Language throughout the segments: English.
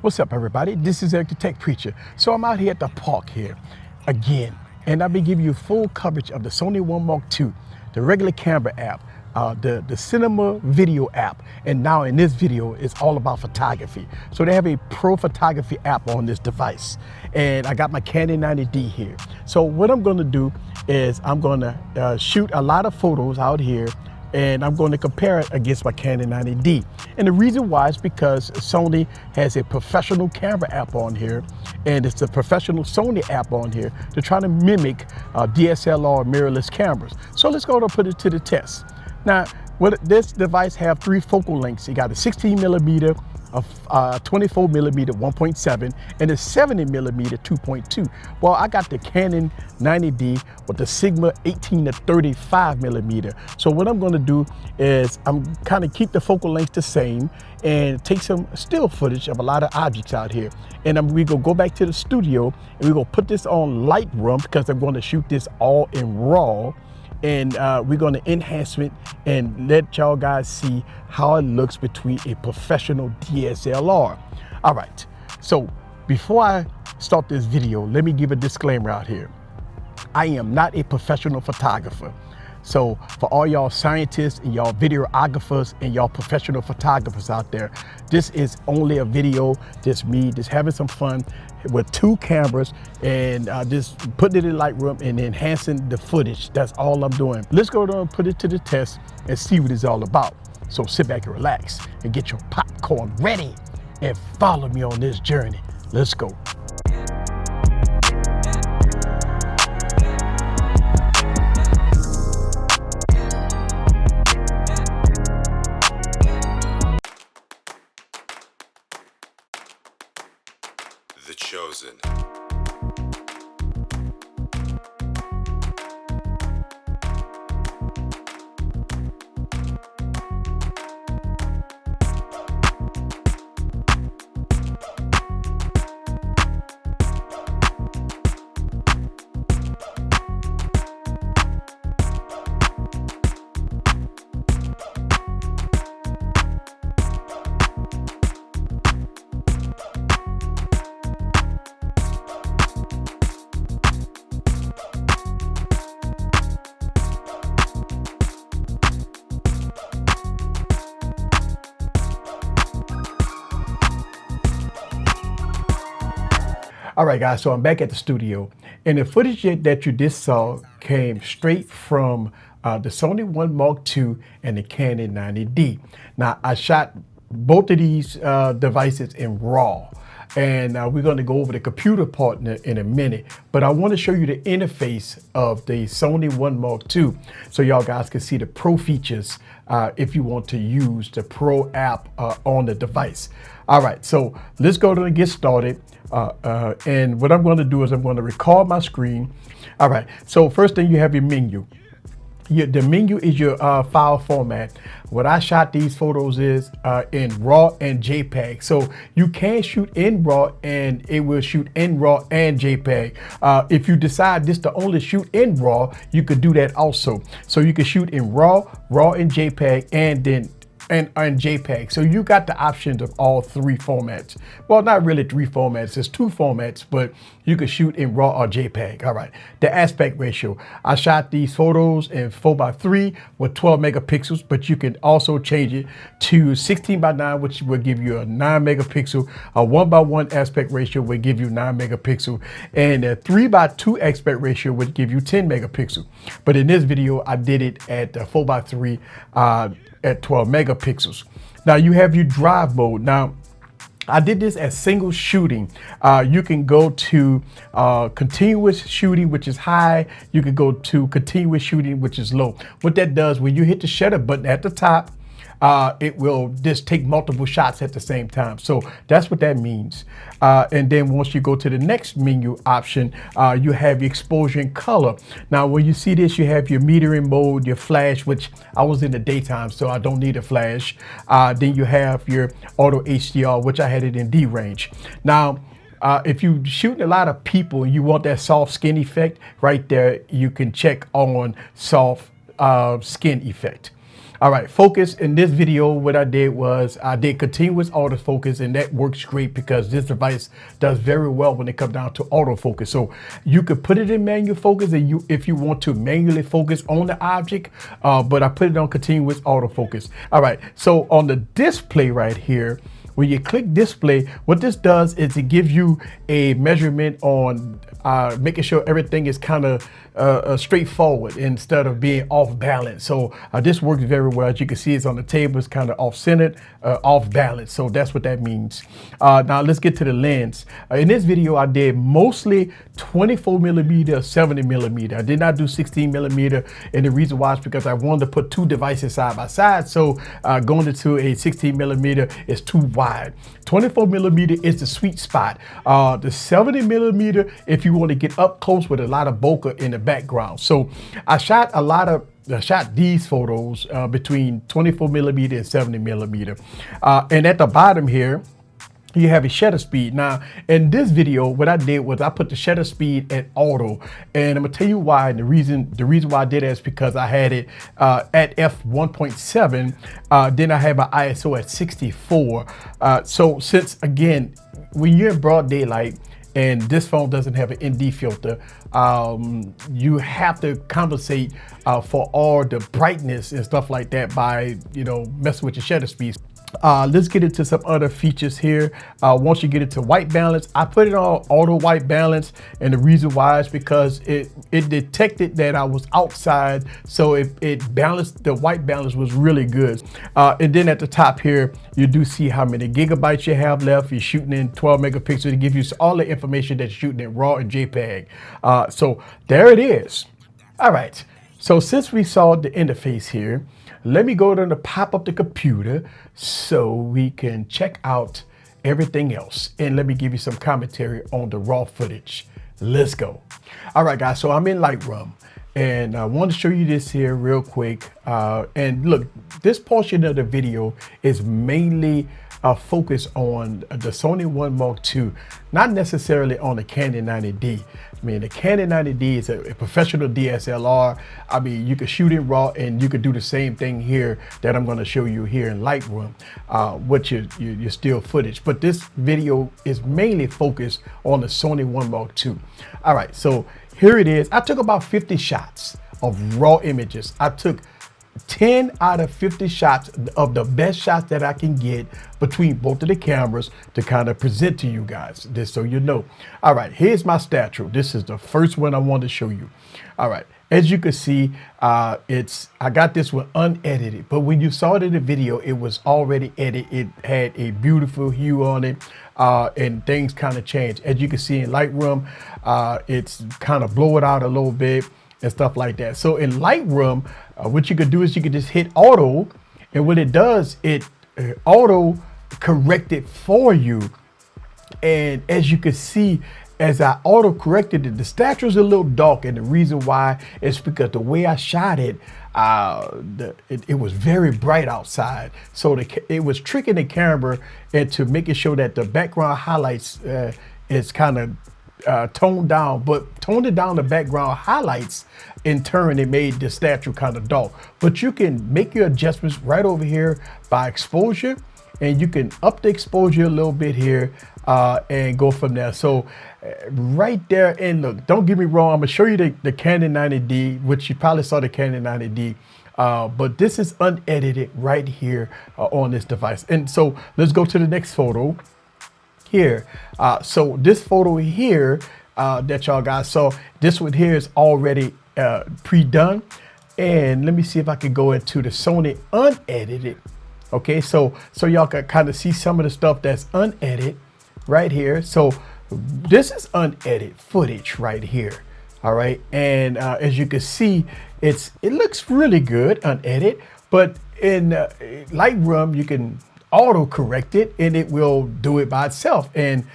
What's up, everybody? This is Eric the Tech Preacher. So I'm out here at the park here again, and I'll be giving you full coverage of the Sony One Mark II, the regular camera app, the cinema video app, and now in this video it's all about photography. So they have a pro photography app on this device, and I got my Canon 90D here. So what I'm going to do is I'm going to shoot a lot of photos out here, and I'm going to compare it against my Canon 90D. And the reason why is because Sony has a professional camera app on here, and it's the professional Sony app on here to try to mimic DSLR mirrorless cameras. So let's go to put it to the test. Now, this device have 3 focal lengths. You got a 16mm, a 24mm 1.7, and a 70mm 2.2. Well, I got the Canon 90D with the Sigma 18 to 35mm. So what I'm going to do is I'm kind of keep the focal length the same and take some still footage of a lot of objects out here. And we gonna go back to the studio and we're gonna put this on Lightroom because I'm going to shoot this all in RAW. And we're going to enhance it and let y'all guys see how it looks between a professional DSLR. All right, so before I start this video, let me give a disclaimer out here. I am not a professional photographer. So for all y'all scientists and y'all videographers and y'all professional photographers out there, this is only a video, just me, just having some fun with 2 cameras and just putting it in Lightroom and enhancing the footage. That's all I'm doing. Let's go down and put it to the test and see what it's all about. So sit back and relax and get your popcorn ready and follow me on this journey. Let's go. The Chosen. All right, guys, so I'm back at the studio, and the footage that you just saw came straight from the Sony One Mark II and the Canon 90D. Now, I shot both of these devices in RAW, and we're going to go over the computer part in a minute, but I want to show you the interface of the Sony One Mark II so y'all guys can see the pro features if you want to use the pro app on the device. All right, so let's go and get started. And what I'm going to do is I'm going to record my screen. All right, so first thing, you have your menu. The menu is your file format. What I shot these photos is in RAW and JPEG. So you can shoot in RAW and it will shoot in RAW and JPEG. If you decide this to only shoot in RAW, you could do that also. So you can shoot in RAW and JPEG, and then and JPEG. So you got the options of all 3 formats. Well, not really 3 formats, it's 2 formats, but you can shoot in RAW or JPEG. All right, the aspect ratio. I shot these photos in 4:3 with 12 megapixels, but you can also change it to 16:9, which will give you a 9 megapixel. A 1:1 aspect ratio will give you 9 megapixel, and a 3:2 aspect ratio would give you 10 megapixel. But in this video, I did it at 4:3 at 12 megapixels. Now you have your drive mode. Now I did this as single shooting. You can go to continuous shooting, which is high. You can go to continuous shooting, which is low. What that does, when you hit the shutter button at the top, it will just take multiple shots at the same time. So that's what that means. And then once you go to the next menu option, you have your exposure and color. Now, when you see this, you have your metering mode, your flash, which I was in the daytime, so I don't need a flash. Then you have your auto HDR, which I had it in D range. Now, if you shooting a lot of people and you want that soft skin effect, right there, you can check on soft skin effect. All right, focus. In this video, what I did was I did continuous autofocus, and that works great because this device does very well when it comes down to autofocus. So you could put it in manual focus, and if you want to manually focus on the object, but I put it on continuous autofocus. All right, so on the display right here, when you click display, what this does is it gives you a measurement on making sure everything is kind of straightforward instead of being off balance. So this works very well. As you can see, it's on the table, it's kind of off centered, off balance. So that's what that means. Now let's get to the lens. In this video, I did mostly 24 millimeter, 70 millimeter. I did not do 16 millimeter. And the reason why is because I wanted to put two devices side by side. So going into a 16 millimeter is too wide. 24 millimeter is the sweet spot. The 70 millimeter, if you want to get up close with a lot of bokeh in the background. So I shot these photos between 24 millimeter and 70 millimeter. And at the bottom here, you have a shutter speed. Now, in this video, what I did was I put the shutter speed at auto, and I'm gonna tell you why. And the reason why I did that is because I had it at f1.7. Then I had my ISO at 64. So since again, when you're in broad daylight and this phone doesn't have an ND filter, you have to compensate for all the brightness and stuff like that by messing with your shutter speed. Let's get into some other features here. Once you get into white balance, I put it on auto white balance, and the reason why is because it detected that I was outside, so it balanced. The white balance was really good. And then at the top here, you do see how many gigabytes you have left. You're shooting in 12 megapixels to give you all the information that you're shooting in RAW and JPEG. So there it is. All right. So since we saw the interface here, let me go to pop up the computer so we can check out everything else. And let me give you some commentary on the raw footage. Let's go. All right, guys, so I'm in Lightroom, and I want to show you this here real quick. And look, this portion of the video is mainly focused on the Sony One Mark II, not necessarily on the Canon 90D. I mean, the Canon 90D is a professional DSLR. I mean, you could shoot in RAW, and you could do the same thing here that I'm going to show you here in Lightroom, which is your still footage. But this video is mainly focused on the Sony One Mark II. All right, so here it is. I took about 50 shots of raw images. I took 10 out of 50 shots of the best shots that I can get between both of the cameras to kind of present to you guys, just so you know. All right, here's my statue. This is the first one I want to show you. All right, as you can see, I got this one unedited, but when you saw it in the video, it was already edited. It had a beautiful hue on it, and things kind of changed. As you can see in Lightroom, it's kind of blow it out a little bit and stuff like that. So in Lightroom, what you could do is you could just hit auto, and what it does, it auto correct it for you. And as you can see, as I auto corrected it, the statue is a little dark, and the reason why is because the way I shot it, it was very bright outside, so it was tricking the camera into making sure that the background highlights is kind of toned down, but toning down the background highlights, in turn, it made the statue kind of dark. But you can make your adjustments right over here by exposure, and you can up the exposure a little bit here and go from there. So right there, and look, don't get me wrong, I'm gonna show you the Canon 90D, which you probably saw the Canon 90D. But this is unedited right here on this device. And so let's go to the next photo here. So this photo here that y'all guys saw, this one here is already pre-done. And let me see if I can go into the Sony unedited. Okay, so y'all can kind of see some of the stuff that's unedited right here. So this is unedited footage right here. All right, and as you can see, it looks really good unedited, but in Lightroom you can auto correct it and it will do it by itself. And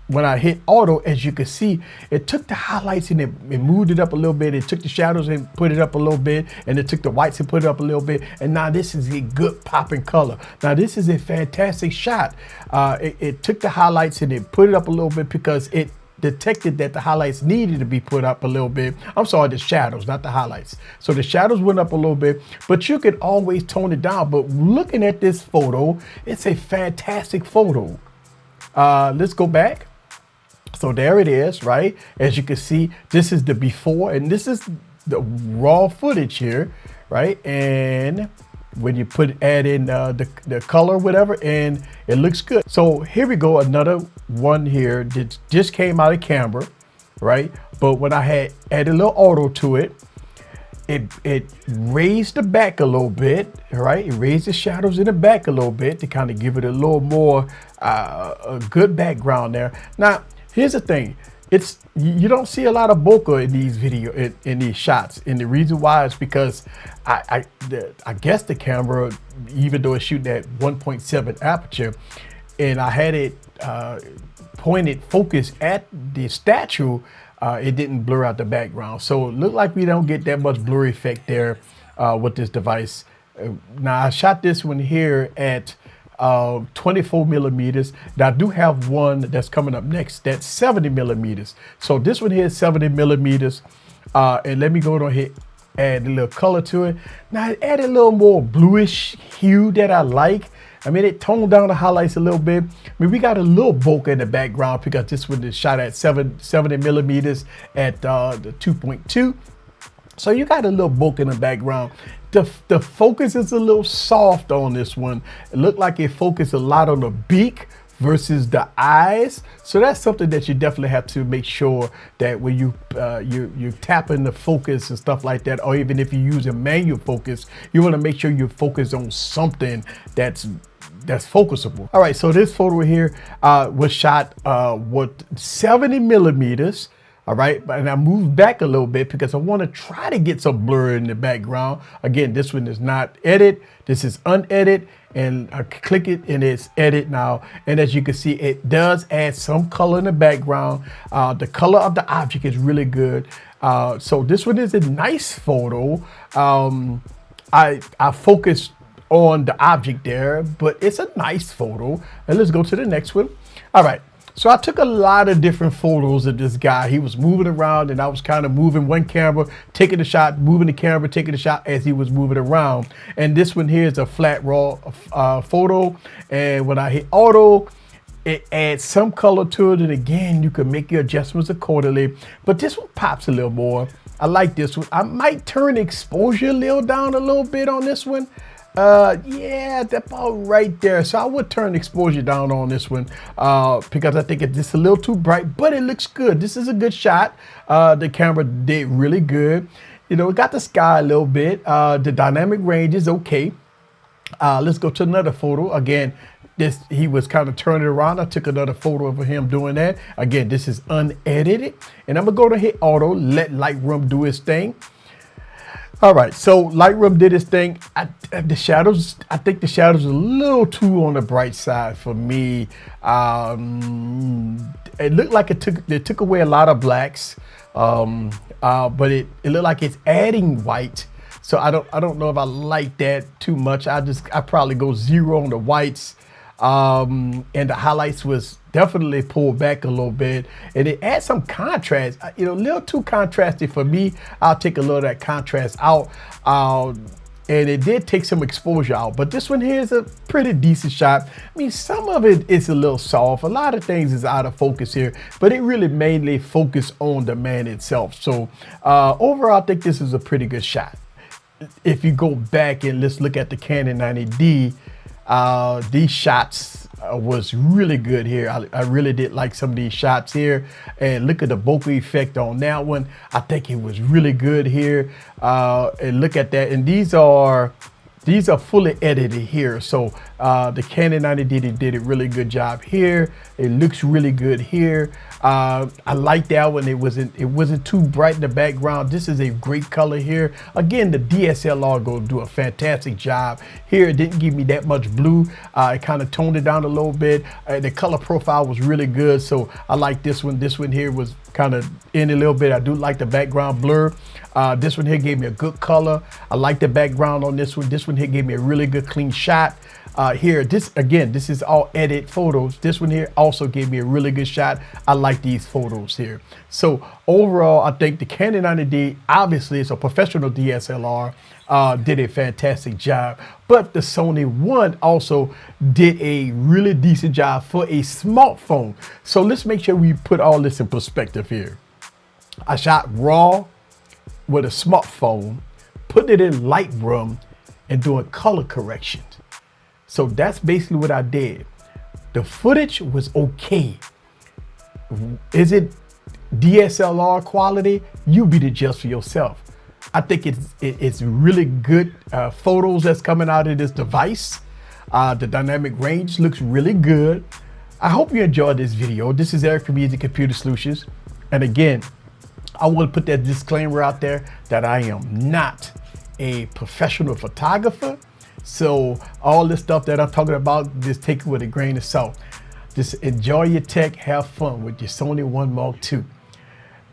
when I hit auto, as you can see, it took the highlights and it moved it up a little bit. It took the shadows and put it up a little bit, and it took the whites and put it up a little bit. And now this is a good popping color. Now this is a fantastic shot. It took the highlights and it put it up a little bit because it detected that the highlights needed to be put up a little bit. I'm sorry, the shadows, not the highlights. So the shadows went up a little bit, but you could always tone it down. But looking at this photo, it's a fantastic photo. Let's go back. So there it is, right? As you can see, this is the before, and this is the raw footage here, right? And when you add in the color, whatever, and it looks good. So here we go, another one here that just came out of camera, right? But when I had added a little auto to it, it raised the back a little bit, right? It raised the shadows in the back a little bit to kind of give it a little more a good background there. Now, here's the thing. You don't see a lot of bokeh in these in these shots, and the reason why is because I guess the camera, even though it's shooting at 1.7 aperture, and I had it pointed focus at the statue, it didn't blur out the background. So it looked like we don't get that much blur effect there with this device. Now I shot this one here at 24 millimeters. Now I do have one that's coming up next that's 70 millimeters. So this one here is 70 millimeters. And let me go on here, add a little color to it. Now I added a little more bluish hue that I like. I mean, it toned down the highlights a little bit. I mean, we got a little bokeh in the background because this one is shot at 70 millimeters at the 2.2. So you got a little bokeh in the background. The focus is a little soft on this one. It looked like it focused a lot on the beak versus the eyes. So that's something that you definitely have to make sure that when you tap in the focus and stuff like that, or even if you use a manual focus, you want to make sure you focus on something that's focusable. All right, so this photo here was shot with 70 millimeters. All right, and I moved back a little bit because I want to try to get some blur in the background. Again, this one is not edit. This is unedited, and I click it and it's edit now. And as you can see, it does add some color in the background. The color of the object is really good. So this one is a nice photo. I focused on the object there, but it's a nice photo. And let's go to the next one. All right. So I took a lot of different photos of this guy. He was moving around and I was kind of moving one camera, taking a shot, moving the camera, taking a shot as he was moving around. And this one here is a flat raw photo. And when I hit auto, it adds some color to it. And again, you can make your adjustments accordingly. But this one pops a little more. I like this one. I might turn exposure down a little bit on this one. Yeah, that's about right there. So I would turn exposure down on this one because I think it's just a little too bright, but it looks good. This is a good shot. The camera did really good. You know, it got the sky a little bit. The dynamic range is okay. Let's go to another photo. Again, he was kind of turning around. I took another photo of him doing that. Again, this is unedited. And I'm going to go to hit auto, let Lightroom do its thing. All right, so Lightroom did its thing. The shadows, I think the shadows are a little too on the bright side for me. It looked like they took away a lot of blacks, but it looked like it's adding white. So I don't know if I like that too much. I probably go 0 on the whites. And the highlights was definitely pulled back a little bit, and it adds some contrast, you know, a little too contrasty for me. I'll take a little of that contrast out, and it did take some exposure out, but this one here is a pretty decent shot. I mean, some of it is a little soft, a lot of things is out of focus here, but it really mainly focused on the man itself. So overall, I think this is a pretty good shot. If you go back and let's look at the Canon 90D, these shots was really good here. I really did like some of these shots here, and look at the bokeh effect on that one. I think it was really good here, and look at that. And these are fully edited here. So the Canon 90D did a really good job here. It looks really good here. I like that one. It wasn't too bright in the background. This is a great color here. Again, the DSLR go do a fantastic job here. It didn't give me that much blue. It kind of toned it down a little bit. The color profile was really good. So I like this one. This one here was kind of in a little bit. I do like the background blur. This one here gave me a good color. I like the background on this one. This one here gave me a really good clean shot. Here, this again, this is all edit photos. This one here also gave me a really good shot. I like these photos here. So overall, I think the Canon 90D, obviously it's a professional DSLR, did a fantastic job. But the Sony One also did a really decent job for a smartphone. So let's make sure we put all this in perspective here. I shot raw with a smartphone, putting it in Lightroom and doing color corrections. So that's basically what I did. The footage was okay. Is it DSLR quality? You be the judge for yourself. I think it's really good photos that's coming out of this device. The dynamic range looks really good. I hope you enjoyed this video. This is Eric from AskEazyComputerSolutions. And again, I want to put that disclaimer out there that I am not a professional photographer. So all this stuff that I'm talking about, just take it with a grain of salt. Just enjoy your tech, have fun with your Sony One Mark II.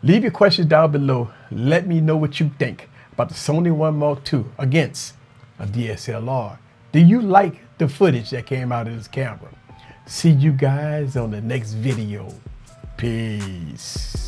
Leave your questions down below. Let me know what you think about the Sony One Mark II against a DSLR. Do you like the footage that came out of this camera? See you guys on the next video. Peace.